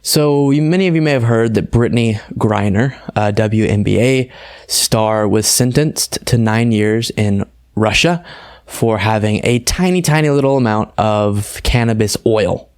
So many of you may have heard that Brittney Griner, a WNBA star, was sentenced to 9 years in Russia for having a tiny, tiny little amount of cannabis oil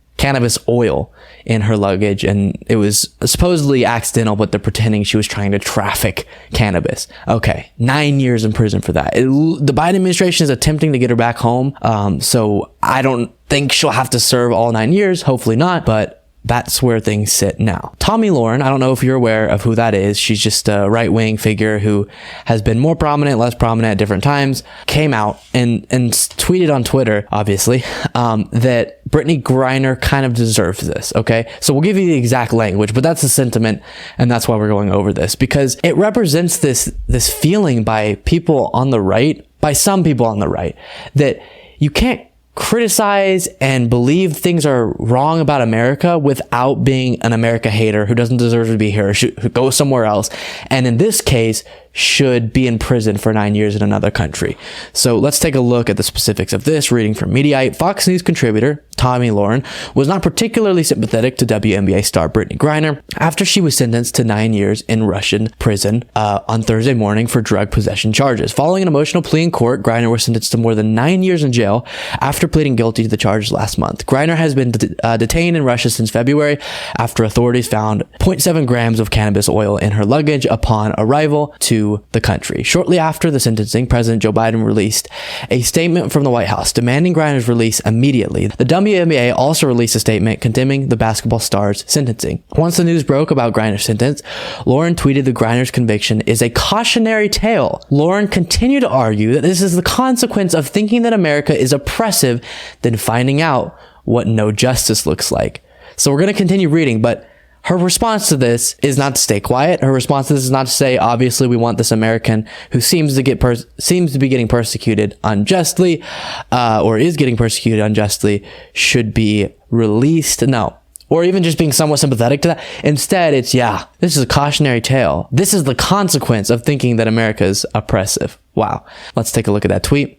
in her luggage. And it was supposedly accidental, but they're pretending she was trying to traffic cannabis. Okay, 9 years in prison for that. The Biden administration is attempting to get her back home. So I don't think she'll have to serve all 9 years. Hopefully not, but that's where things sit now. Tomi Lahren, I don't know if you're aware of who that is. She's just a right-wing figure who has been more prominent, less prominent at different times, came out and tweeted on Twitter, obviously, that Brittney Griner kind of deserves this, okay? So we'll give you the exact language, but that's the sentiment, and that's why we're going over this, because it represents this feeling by people on the right, by some people on the right, that you can't criticize and believe things are wrong about America without being an America hater who doesn't deserve to be here, should go somewhere else, and in this case should be in prison for 9 years in another country. So let's take a look at the specifics of this. Reading from Mediaite, Fox News contributor Tomi Lahren was not particularly sympathetic to WNBA star Brittney Griner after she was sentenced to 9 years in Russian prison on Thursday morning for drug possession charges. Following an emotional plea in court, Griner was sentenced to more than 9 years in jail after pleading guilty to the charges last month. Griner has been detained in Russia since February after authorities found 0.7 grams of cannabis oil in her luggage upon arrival to the country. Shortly after the sentencing, President Joe Biden released a statement from the White House demanding Griner's release immediately. The WNBA also released a statement condemning the basketball star's sentencing. Once the news broke about Griner's sentence, Lahren tweeted that Griner's conviction is a cautionary tale. Lahren continued to argue that this is the consequence of thinking that America is oppressive, then finding out what no justice looks like. So we're going to continue reading, but her response to this is not to stay quiet. Her response to this is not to say, obviously, we want this American who seems to be getting persecuted unjustly, or is getting persecuted unjustly, should be released. No. Or even just being somewhat sympathetic to that. Instead, it's, this is a cautionary tale. This is the consequence of thinking that America is oppressive. Wow. Let's take a look at that tweet.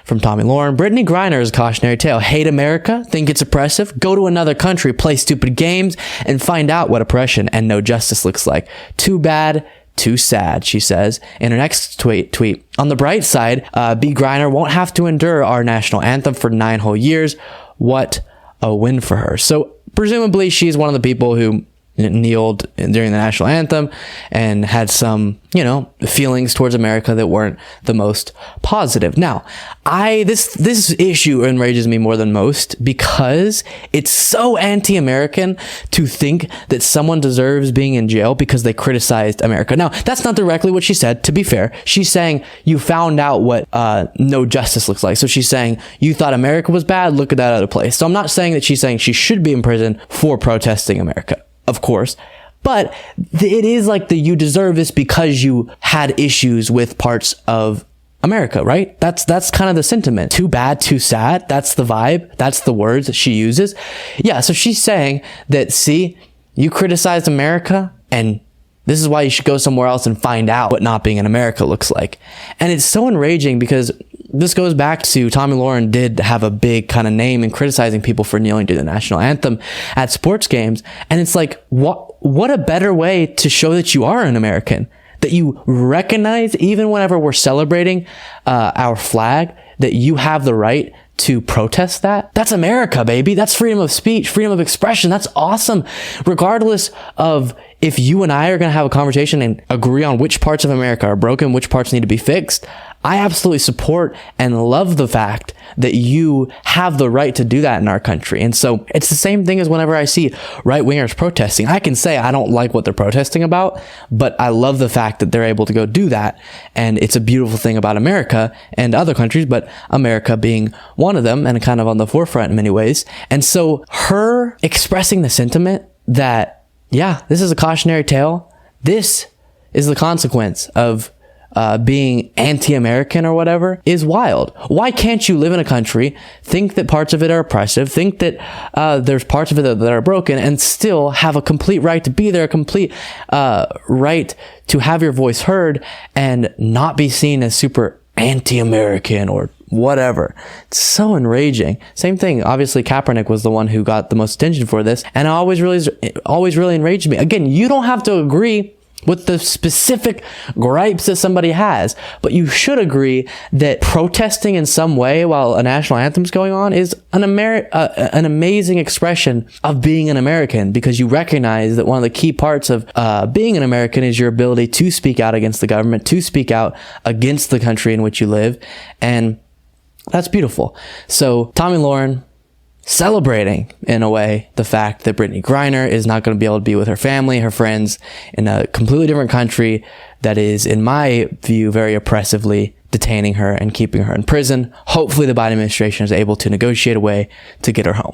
From Tomi Lahren, Brittney Griner is a cautionary tale. Hate America? Think it's oppressive? Go to another country, play stupid games, and find out what oppression and no justice looks like. Too bad, too sad, she says in her next tweet. On the bright side, B. Griner won't have to endure our national anthem for 9 whole years. What a win for her. So presumably she's one of the people who kneeled during the national anthem and had some, feelings towards America that weren't the most positive. Now, this issue enrages me more than most because it's so anti-American to think that someone deserves being in jail because they criticized America. Now, that's not directly what she said, to be fair. She's saying you found out what no justice looks like. So she's saying you thought America was bad, look at that other place. So I'm not saying that she's saying she should be in prison for protesting America. Of course, but it is like you deserve this because you had issues with parts of America, right? That's kind of the sentiment. Too bad, too sad. That's the vibe. That's the words that she uses. Yeah. So she's saying that, see, you criticized America and this is why you should go somewhere else and find out what not being in America looks like. And it's so enraging because this goes back to Tomi Lahren did have a big kind of name in criticizing people for kneeling to the national anthem at sports games. And it's like, what a better way to show that you are an American, that you recognize even whenever we're celebrating our flag, that you have the right to protest that. That's America, baby. That's freedom of speech, freedom of expression. That's awesome. Regardless of if you and I are going to have a conversation and agree on which parts of America are broken, which parts need to be fixed, I absolutely support and love the fact that you have the right to do that in our country. And so it's the same thing as whenever I see right-wingers protesting. I can say I don't like what they're protesting about, but I love the fact that they're able to go do that. And it's a beautiful thing about America and other countries, but America being one of them and kind of on the forefront in many ways. And so her expressing the sentiment that, this is a cautionary tale. This is the consequence of being anti-American or whatever is wild. Why can't you live in a country, think that parts of it are oppressive, think that there's parts of it that are broken, and still have a complete right to be there, a complete right to have your voice heard, and not be seen as super anti-American or whatever. It's so enraging. Same thing. Obviously, Kaepernick was the one who got the most attention for this, and it always really enraged me. Again, you don't have to agree with the specific gripes that somebody has, but you should agree that protesting in some way while a national anthem's going on is an amazing expression of being an American, because you recognize that one of the key parts of being an American is your ability to speak out against the government, to speak out against the country in which you live, and that's beautiful. So Tomi Lahren celebrating, in a way, the fact that Brittney Griner is not going to be able to be with her family, her friends, in a completely different country that is, in my view, very oppressively detaining her and keeping her in prison. Hopefully the Biden administration is able to negotiate a way to get her home.